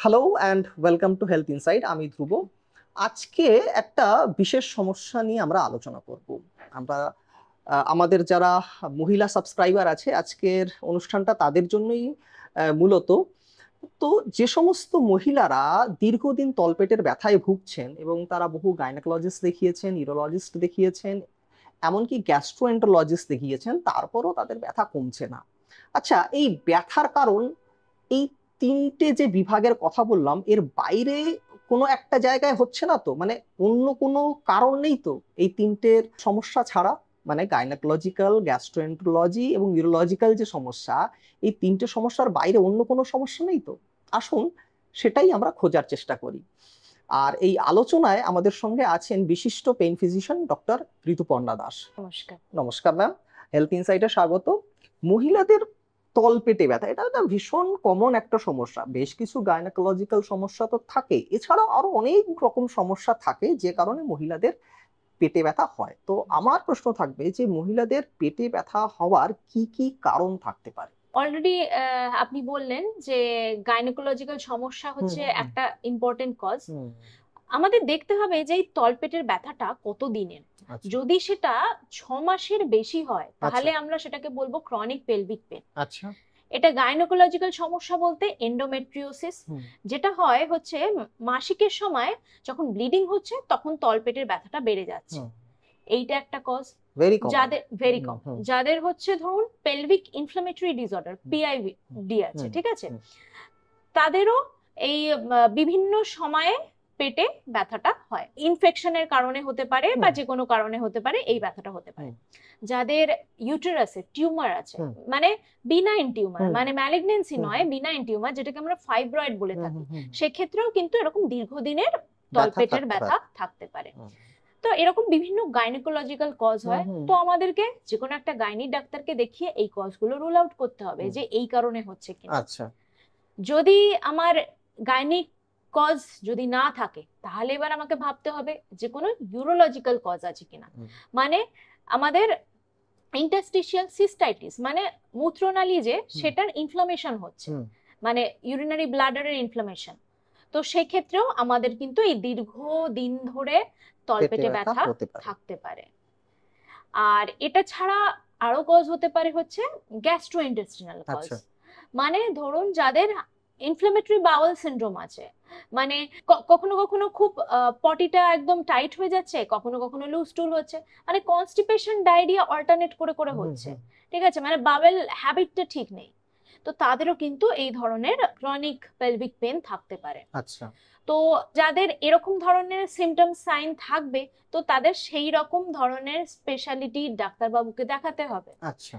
Hello and welcome to health insight. আমি ধ্রুব। আজকে একটা বিশেষ সমস্যা নিয়ে আমরা আলোচনা করব। আমরা আমাদের যারা মহিলা সাবস্ক্রাইবার আছে, আজকের অনুষ্ঠানটা তাদের জন্যই মূলত। তো যে সমস্ত মহিলারা দীর্ঘদিন তলপেটের ব্যথায় ভুগছেন এবং তারা বহু গাইনোকোলজিস্ট দেখিয়েছেন, ইউরোলজিস্ট দেখিয়েছেন, এমনকি গ্যাস্ট্রোএন্টারোলজিস্ট দেখিয়েছেন, তারপরও তাদের ব্যথা কমছে না। আচ্ছা, এই ব্যথার কারণ, এই তিনটে যে বিভাগের কথা বললাম, এর বাইরে কোনো একটা জায়গায় হচ্ছে না তো? মানে অন্য কোনো কারণ নেই তো এই তিনটের সমস্যা ছাড়া? মানে গাইনোকোলজিক্যাল, গ্যাস্ট্রোএন্টারোলজি এবং ইউরোলজিক্যাল যে সমস্যা, এই তিনটে সমস্যার বাইরে অন্য কোনো সমস্যা নেই তো? আসুন সেটাই আমরা খোঁজার চেষ্টা করি। আর এই আলোচনায় আমাদের সঙ্গে আছেন বিশিষ্ট pain physician doctor Rituparna Das. নমস্কার। নমস্কার ম্যাম, হেলথ ইনসাইটে স্বাগত। মহিলাদের তলপেটে ব্যথা, এটা একটা ভীষণ কমন একটা সমস্যা। বেশ কিছু গাইনোকোলজিক্যাল সমস্যা তো থাকে, এছাড়াও আরো অনেক রকম সমস্যা থাকে যে কারণে মহিলাদের পেটে ব্যথা হয়। তো আমার প্রশ্ন থাকবে যে মহিলাদের পেটে ব্যথা হওয়ার কি কি কারণ থাকতে পারে? অলরেডি আপনি বললেন যে গাইনোকোলজিক্যাল সমস্যা হচ্ছে একটা ইম্পর্টেন্ট কজ। আমাদের দেখতে হবে যে এই তলপেটের ব্যথাটা কত দিনের। আচ্ছা যদি সেটা 6 মাসের বেশি হয় তাহলে আচ্ছা আমরা সেটাকে বলবো ক্রনিক পেলভিক পেন। আচ্ছা এটা গাইনোকোলজিক্যাল সমস্যা বলতে এন্ডোমেট্রিওসিস, যেটা হয় হচ্ছে মাসিকের সময় যখন ব্লিডিং হচ্ছে তখন তলপেটের ব্যথাটা বেড়ে যাচ্ছে, এইটা একটা কজ। Very common. যাদের ভেরি কম, যাদের হচ্ছে ধরুন পেলভিক ইনফ্লামেটরি ডিসঅর্ডার পিআইডি আছে, ঠিক আছে, তাদেরও এই বিভিন্ন সময়ে পেটে ব্যথাটা হয়। ইনফেকশনের কারণে হতে পারে বা যে কোনো কারণে হতে পারে, এই ব্যথাটা হতে পারে। যাদের ইউটেরাসে টিউমার আছে, মানে বিনাইন টিউমার, মানে ম্যালিগনেন্সি নয়, বিনাইন টিউমার যেটাকে আমরা ফাইব্রয়েড বলে থাকি, সেক্ষেত্রেও কিন্তু এরকম দীর্ঘদিনের তলপেটের ব্যথা থাকতে পারে। তো এরকম বিভিন্ন গাইনোকোলজিক্যাল কজ হয়। তো আমাদেরকে যে কোনো একটা গাইনি ডাক্তারকে দেখিয়ে এই কজগুলো রুল আউট করতে হবে যে এই কারণে হচ্ছে কিনা। আচ্ছা, যদি আমার গাইনিক কজ যদি না থাকে তাহলে এবার আমাকে ভাবতে হবে যে কোনো ইউরোলজিক্যাল কজ আছে কিনা। মানে আমাদের ইন্টারস্টিশিয়াল সিস্টাইটিস, মানে মূত্রনালী যে সেটার ইনফ্লামেশন হচ্ছে, মানে ইউরিনারি ব্লাডারের ইনফ্লামেশন। তো সেক্ষেত্রেও আমাদের কিন্তু এই দীর্ঘদিন ধরে তলপেটে ব্যথা থাকতে পারে। আর এটা ছাড়া আরো কজ হতে পারে হচ্ছে গ্যাস্ট্রোইন্টেস্টিনাল কজ। মানে ধরুন যাদের ইনফ্লামেটরি বাউল সিনড্রোম আছে, মানে কখনো কখনো খুব পটিটা একদম টাইট হয়ে যাচ্ছে, কখনো কখনো লুজ টুল হচ্ছে, মানে কনস্টিপেশন ডায়রিয়া অল্টারনেট করে করে হচ্ছে, ঠিক আছে, মানে বাওয়েল হ্যাবিটটা ঠিক নেই। তো তাদেরও কিন্তু এই ধরনের ক্রনিক পেলভিক পেন থাকতে পারে। আচ্ছা। তো যাদের এরকম ধরনের সিমটম সাইন থাকবে, তো তাদের সেই রকম ধরনের স্পেশালিটি ডাক্তারবাবুকে দেখাতে হবে। আচ্ছা।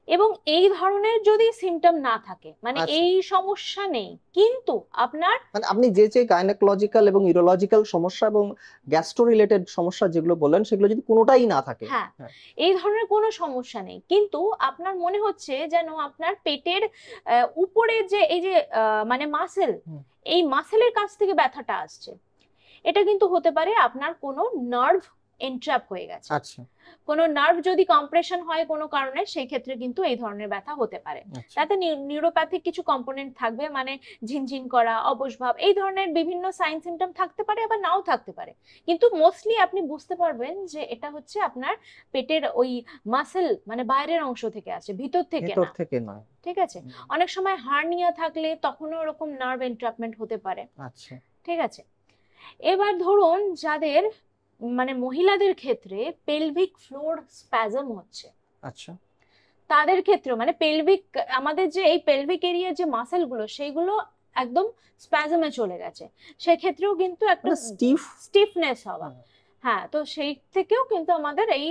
এবং এই ধরনের যদি সিমটম না থাকে, মানে এই সমস্যা নেই কিন্তু আপনার, মানে আপনি যে যে গাইনোকোলজিক্যাল এবং ইউরোলজিক্যাল সমস্যা এবং গ্যাস্ট্রো রিলেটেড সমস্যা যেগুলো বললেন, সেগুলো যদি কোনোটাই না থাকে, হ্যাঁ, এই ধরনের কোনো সমস্যা নেই, কিন্তু আপনার মনে হচ্ছে যেন আপনার পেটের উপরে যে এই যে মানে মাসেল, এই মাসেলের কাছ থেকে ব্যথাটা আসছে, এটা কিন্তু হতে পারে আপনার কোনো নার্ভ এন্ট্র্যাপ হয়ে গেছে। আচ্ছা। কোনো নার্ভ যদি কম্প্রেশন হয় কোনো কারণে, সেই ক্ষেত্রে কিন্তু এই ধরনের ব্যথা হতে পারে। তাতে নিউরোপ্যাথিক কিছু কম্পোনেন্ট থাকবে, মানে ঝিনঝিন করা, অবসভাব, এই ধরনের বিভিন্ন সাইন সিমটম থাকতে পারে, আবার নাও থাকতে পারে। কিন্তু মোস্টলি আপনি বুঝতে পারবেন যে এটা হচ্ছে আপনার পেটের ওই মাসেল, মানে বাইরের অংশ থেকে আছে, ভিতর থেকে না। ঠিক আছে, অনেক সময় হার্নিয়া থাকলে তখনও এরকম নার্ভ এন্ট্রাপমেন্ট হতে পারে। আচ্ছা, ঠিক আছে। এবার ধরুন যাদের, মানে মহিলাদের ক্ষেত্রে পেলভিক ফ্লোর স্প্যাজম হচ্ছে, আচ্ছা, তাদের ক্ষেত্রেও মানে পেলভিক, আমাদের যে এই পেলভিক এরিয়ার যে মাসেলগুলো সেইগুলো একদম স্প্যাজমে চলে গেছে, সেক্ষেত্রেও কিন্তু একটা স্টিফনেস হওয়া। হ্যাঁ, তো সেই থেকেও কিন্তু আমাদের এই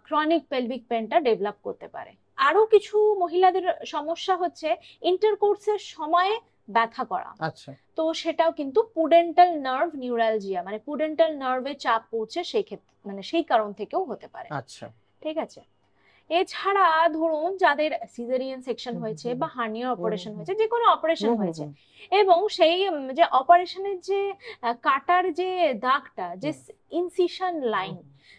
ক্রনিক পেলভিক পেনটা ডেভেলপ করতে পারে। আরো কিছু মহিলাদের সমস্যা হচ্ছে ইন্টারকোর্সের সময় ব্যথা করা। আচ্ছা, তো সেটাও কিন্তু পুডেন্টাল নার্ভ নিউরালজিয়া, মানে পুডেন্টাল নার্ভে চাপ পড়ছে, সেই ক্ষেত্রে মানে সেই কারণ থেকেও হতে পারে। আচ্ছা, ঠিক আছে। এছাড়া ধরুন যাদের সিজারিয়ান সেকশন হুম, হয়েছে হুম, বা হার্নিয়া হুম, অপারেশন হুম, হয়েছে, যে কোনো অপারেশন হুম, হুম, হয়েছে, হুম, এবং সেই যে অপারেশনের যে কাটার যে দাগটা, যে হুম, ইনসিশন হুম, লাইন,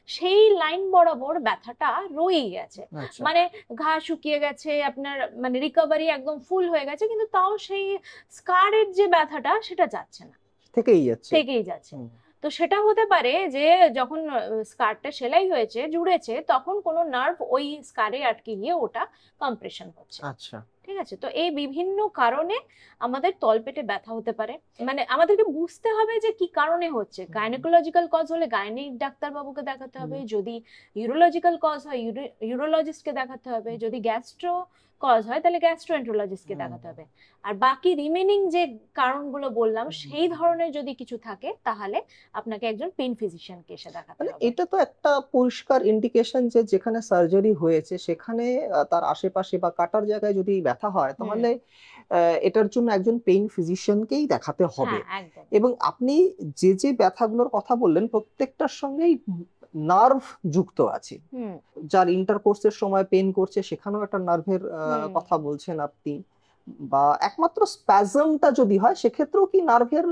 সেই লাইন বরাবর ব্যথাটা রয়েই গেছে। আচ্ছা, মানে ঘা শুকিয়ে গেছে আপনার, মানে রিকভারি একদম ফুল হয়ে গেছে, কিন্তু তাও সেই স্কারের যে ব্যথাটা সেটা যাচ্ছে না, থেকেই যাচ্ছে। থেকেই যাচ্ছে। হুম, তো সেটা হতে পারে যে যখন স্কারটা সেলাই হয়েছে, জুড়েছে, তখন কোনো নার্ভ ওই স্কারে আটকে গিয়ে ওটা কম্প্রেশন হচ্ছে। আচ্ছা, ঠিক আছে, তো এই বিভিন্ন কারণে আমাদের তলপেটে ব্যথা হতে পারে। মানে আমাদেরকে বুঝতে হবে যে কি কারণে হচ্ছে। হুম, গাইনোকোলজিক্যাল কজ হলে গাইনিক ডাক্তারবাবুকে দেখাতে হবে, হুম, যদি ইউরোলজিক্যাল কজ হয় ইউরোলজিস্টকে দেখাতে হবে, যদি গ্যাস্ট্রো কজ হয় তাহলে গ্যাস্ট্রোএন্টারোলজিস্টকে হুম, দেখাতে হবে। আর বাকি রিমেনিং যে কারণগুলো বললাম হুম, সেই ধরনের যদি কিছু থাকে, তাহলে আপনাকে একজন পেইন ফিজিশিয়ানকে এসে দেখাতে মানে হবে। এটা তো একটা পরিষ্কার ইন্ডিকেশন যে যেখানে সার্জারি হয়েছে সেখানে তার আশেপাশে বা কাটার জায়গায় যদি ব্যথা হয় হুম। তাহলে এটার জন্য একজন পেইন ফিজিশিয়ানকেই দেখাতে হবে। হ্যাঁ, একদম। এবং আপনি যে ব্যথাগুলোর কথা বললেন প্রত্যেকটার সঙ্গেই নার্ভ যুক্ত আছে। হুম। যার ইন্টারকোর্সের সময় পেইন করছে সেখানেও একটা নার্ভের হুম। কথা বলছেন আপনি। বা একমাত্র স্প্যাজমটা যদি হয় সেক্ষেত্রেও কি নার্ভের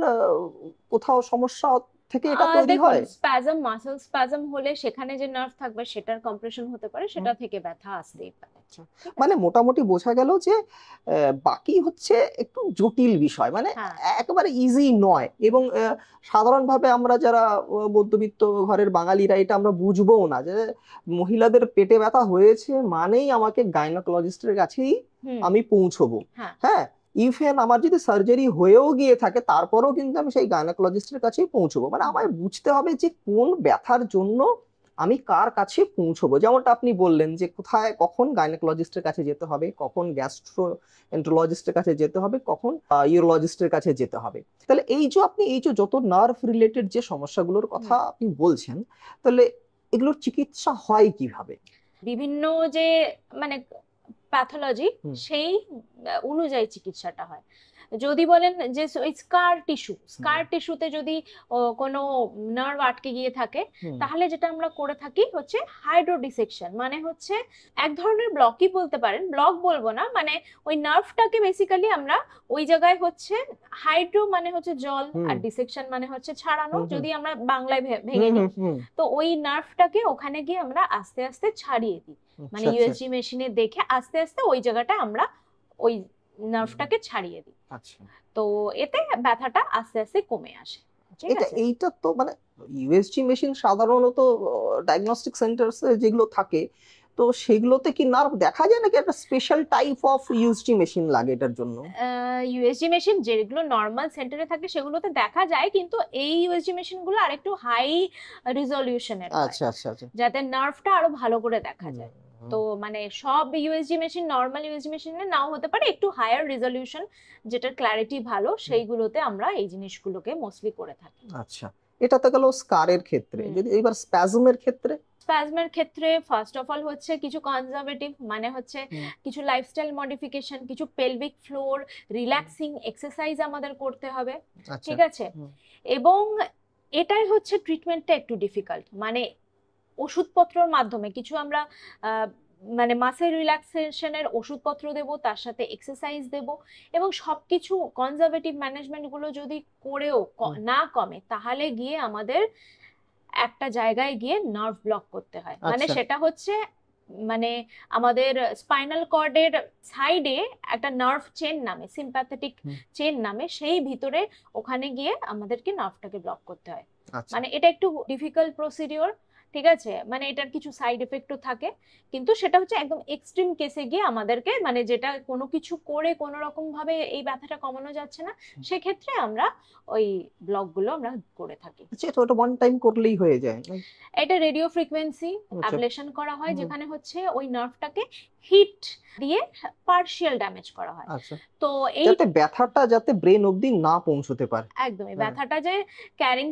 কোথাও সমস্যা থেকে এটা তৈরি দেখুন, হয়? স্প্যাজম, মাসল স্প্যাজম হলে সেখানে যে নার্ভ থাকবে সেটার কম্প্রেশন হতে পারে, সেটা থেকে ব্যথা আসতেই পারে। আচ্ছা। ঠিক মানে আছে। মোটামুটি বোঝা গেল যে বাকি হচ্ছে একটু জটিল বিষয়। মানে হ্যাঁ। একেবারে ইজি নয় এবং সাধারণভাবে আমরা যারা মধ্যবিত্ত ঘরের বাঙালিরা এটা আমরা বুঝবোও না যে মহিলাদের পেটে ব্যথা হয়েছে মানেই আমাকে গাইনোকোলজিস্টের কাছেই হুম। আমি পৌঁছবো। হ্যাঁ। হ্যাঁ? ইভেন আমার যদি সার্জারি হয়েও গিয়ে থাকে তারপরেও কিন্তু আমি সেই গাইনোকোলজিস্টের কাছেই পৌঁছবো। মানে হুম। আমায় বুঝতে হবে যে কোন ব্যথার জন্য আমি কার কাছে পৌঁছবো। যেমনটা আপনি বললেন যে কোথায় কখন গাইনোকোলজিস্টের কাছে যেতে হবে, কখন গ্যাস্ট্রোএন্টারোলজিস্টের কাছে যেতে হবে, কখন ইউরোলজিস্টের কাছে যেতে হবে। তাহলে আপনি যত নার্ভ রিলেটেড যে সমস্যাগুলোর কথা হুম। আপনি বলছেন, তাহলে এগুলোর চিকিৎসা হয় কিভাবে? বিভিন্ন যে মানে প্যাথোলজি, হুম, সেই অনুযায়ী চিকিৎসাটা হয়। যদি বলেন যে ওই হুম, স্কার টিস্যুতে যদি কোনো নার্ভ আটকে গিয়ে থাকে, হুম, তাহলে যেটা আমরা করে থাকি হচ্ছে হাইড্রোডিসেকশন। মানে হচ্ছে এক ধরনের ব্লকই বলতে পারেন, ব্লক বলবো না, মানে ওই নার্ভটাকে বেসিক্যালি আমরা ওই জায়গায় হচ্ছে, হাইড্রো মানে হচ্ছে জল, হুম, আর ডিসেকশন মানে হচ্ছে ছাড়ানো, হুম, হুম, যদি আমরা বাংলায় হুম, ভেঙে নিই। হুম, হুম। তো ওই নার্ভটাকে ওখানে গিয়ে আমরা আস্তে আস্তে ছাড়িয়ে দিই। মানে আচ্ছা, আচ্ছা। ইউএসজি মেশিনে দেখে আস্তে আস্তে ওই জায়গাটা আমরা ওই হুম, নার্ভটাকে ছাড়িয়ে দিই। আচ্ছা। তো এতে ব্যথাটা আস্তে আস্তে কমে আসে। ঠিক আছে। এইটা তো মানে ইউএসজি মেশিন সাধারণত ডায়াগনস্টিক সেন্টার্স যেগুলো থাকে তো সেগুলোতে কি নার্ভ দেখা যায় নাকি একটা special type of USG machine লাগে এটার জন্য? ইউএসজি মেশিন যেগুলো নর্মাল সেন্টারে থাকে সেগুলোতে দেখা যায়, কিন্তু এই ইউএসজি মেশিন গুলো আরেকটু হাই রিজলিউশনের হয়, আচ্ছা, আচ্ছা, আচ্ছা। যাতে নার্ভটা আরো ভালো করে দেখা হুম, যায়। হুম, তো মানে সব ইউএসজি মেশিন নর্মাল ইউএসজি মেশিনে নাও হতে পারে, একটু হায়ার রিজলিউশন যেটার ক্ল্যারিটি ভালো হুম, সেইগুলোতে আমরা এই জিনিসগুলোকে মোস্টলি করে থাকি। আচ্ছা। এটা তো গেল স্কারের ক্ষেত্রে। হুম। যদি এবার স্প্যাজমের ক্ষেত্রে? স্প্যাজমের ক্ষেত্রে ফার্স্ট অফ অল হচ্ছে কিছু কনজারভেটিভ, মানে হচ্ছে হুম, কিছু লাইফস্টাইল মডিফিকেশন, কিছু পেলভিক ফ্লোর রিল্যাক্সিং এক্সারসাইজ আমাদের করতে হবে। আচ্ছা। ঠিক আছে। হুম, এবং এটাই হচ্ছে ট্রিটমেন্টটা একটু ডিফিকাল্ট, মানে ওষুধপত্রের মাধ্যমে কিছু আমরা আহ, মানে মাসেল রিল্যাক্সেশনের ওষুধপত্র দেব, তার সাথে এক্সারসাইজ দেব, এবং সবকিছু কনজারভেটিভ ম্যানেজমেন্ট গুলো যদি করেও হুম, না কমে, তাহলে গিয়ে আমাদের একটা জায়গায় গিয়ে নার্ভ ব্লক করতে হয়। মানে আচ্ছা। সেটা হচ্ছে, মানে আমাদের স্পাইনাল কর্ডের সাইডে একটা নার্ভ চেন নামে, সিম্প্যাথেটিক হুম, চেন নামে, সেই ভিতরে ওখানে গিয়ে আমাদেরকে নার্ভটাকে ব্লক করতে হয়। আচ্ছা। মানে এটা একটু ডিফিকাল্ট প্রসিডিওর। ঠিক আছে, মানে এটার কিছু সাইড এফেক্টও থাকে, কিন্তু সেটা হচ্ছে একদম এক্সট্রিম কেসে গিয়ে আমাদেরকে, মানে যেটা কোনো কিছু করে কোনো রকম ভাবে এই ব্যথাটা কমানো যাচ্ছে না, হুম, সেক্ষেত্রে আমরা ওই ব্লকগুলো আমরা করে থাকি। আচ্ছা এটা ওটা ওয়ান টাইম করলেই হয়ে যায় নাকি? এটা রেডিও ফ্রিকোয়েন্সি আচ্ছা। অ্যাবলেশন করা হয়, হুম, যেখানে হচ্ছে ওই নার্ভটাকে হিট দিয়ে পার্শিয়াল ড্যামেজ করা হয়। আচ্ছা। তো এই যাতে ব্যথাটা যাতে ব্রেন অবধি না পৌঁছতে পারে। একদমই হ্যাঁ। ব্যথাটা যে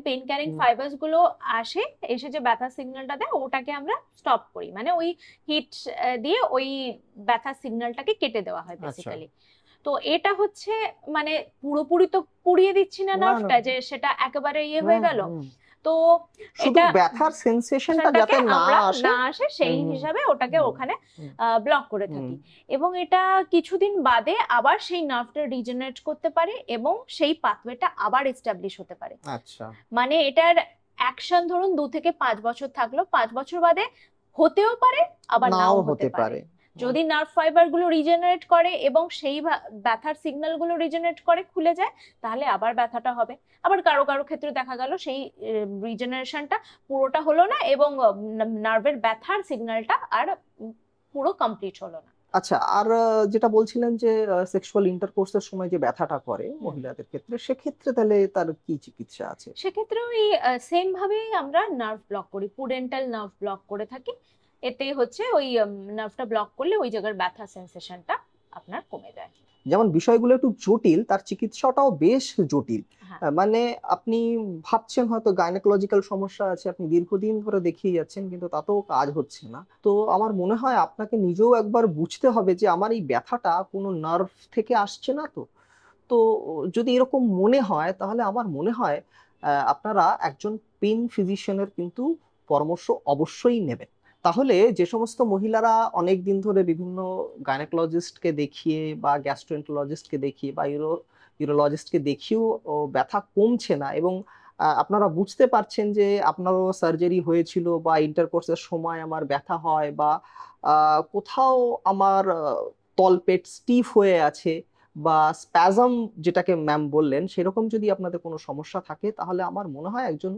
পেন ক্যারিং হুম, ফাইবার্স গুলো আসে, এসে যে ব্যথা সিগন্যালটা দেয়, ওটাকে আমরা স্টপ করি, মানে ওই হিট দিয়ে ওই ব্যথা সিগন্যালটাকে কেটে দেওয়া হয় আচ্ছা। বেসিক্যালি। তো এটা হচ্ছে, মানে পুরোপুরি তো পুড়িয়ে দিচ্ছি না না, না। নার্ভটা যে সেটা একেবারে ইয়ে হয়ে হুম, গেল, হুম, তো শুধু এটা ব্যথার সেন্সেশনটা সেটাকে যাতে না আমরা আসে। না আসে সেই হুম, হুম, হিসাবে ওটাকে হুম, ওখানে হুম, ব্লক করে হুম, থাকি। এবং এটা কিছুদিন বাদে আবার সেই নার্ভটা রিজেনারেট করতে পারে এবং সেই পাথওয়েটা আবার এস্টাবলিশ হতে পারে। আচ্ছা, মানে এটার অ্যাকশন ধরুন 2 থেকে 5 বছর থাকলো, 5 বছর বাদে হতেও পারে আবার নাও নাও হতে হতে পারে। পারে। যদি নার্ভ ফাইবার গুলো রিজেনারেট করে এবং সেই ব্যথার সিগন্যাল গুলো রিজেনারেট করে খুলে যায়, তাহলে আবার ব্যথাটা হবে। আবার কারো কারো ক্ষেত্রে দেখা গেল সেই রিজেনারেশনটা পুরোটা হলো না এবং নার্ভের ব্যথার সিগন্যালটা আর পুরো কমপ্লিট হলো না। আচ্ছা, আর যেটা বলছিলেন যে সেক্সুয়াল ইন্টারকোর্সের সময় যে ব্যথাটা করে হুম। মহিলাদের ক্ষেত্রে, সেক্ষেত্রে তাহলে তার কি চিকিৎসা আছে? সেক্ষেত্রে ওই সেম ভাবেই আমরা নার্ভ ব্লক করি, পুডেন্টাল নার্ভ ব্লক করে থাকি। এতে হচ্ছে ওই নার্ভটা ব্লক করলে ওই জায়গার ব্যথা সেন্সেশনটা আপনার কমে যায়। যেমন বিষয়গুলো একটু জটিল, তার চিকিৎসাটাও বেশ জটিল। হ্যাঁ। মানে আপনি ভাবছেন হয়তো গাইনোকোলজিক্যাল সমস্যা আছে, আপনি দীর্ঘদিন ধরে দেখিয়ে যাচ্ছেন, কিন্তু তাতেও কাজ হচ্ছে না। তো আমার মনে হয় আপনাকে নিজেও একবার বুঝতে হবে যে আমার এই ব্যথাটা কোনো নার্ভ থেকে আসছে না তো। তো যদি এরকম মনে হয় তাহলে আমার মনে হয় আপনারা একজন পেইন ফিজিশিয়ানের কিন্তু পরামর্শ অবশ্যই নেবেন। তাহলে যে সমস্ত মহিলারা অনেক দিন ধরে বিভিন্ন গাইনোকোলজিস্টকে দেখিয়ে বা গ্যাস্ট্রোএন্টারোলজিস্টকে দেখিয়ে বা ইউরোলজিস্টকে দেখিয়েও ব্যথা কমছে না, এবং আপনারা বুঝতে পারছেন যে আপনারও সার্জারি হয়েছিল বা ইন্টারকোর্সের সময় আমার ব্যথা হয়, বা কোথাও আমার তলপেট স্টিফ হয়ে আছে বা স্প্যাজম, যেটাকে ম্যাম বললেন, সেরকম যদি আপনাদের কোনো সমস্যা থাকে তাহলে আমার মনে হয় একজন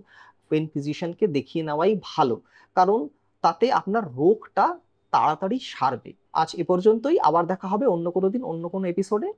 পেন ফিজিশিয়ানকে দেখিয়ে নেওয়াই ভালো। কারণ তাতে আপনার রোগটা তাড়াতাড়ি সারবে। আজ এ পর্যন্তই, আবার দেখা হবে অন্য কোনো দিন অন্য কোনো এপিসোডে।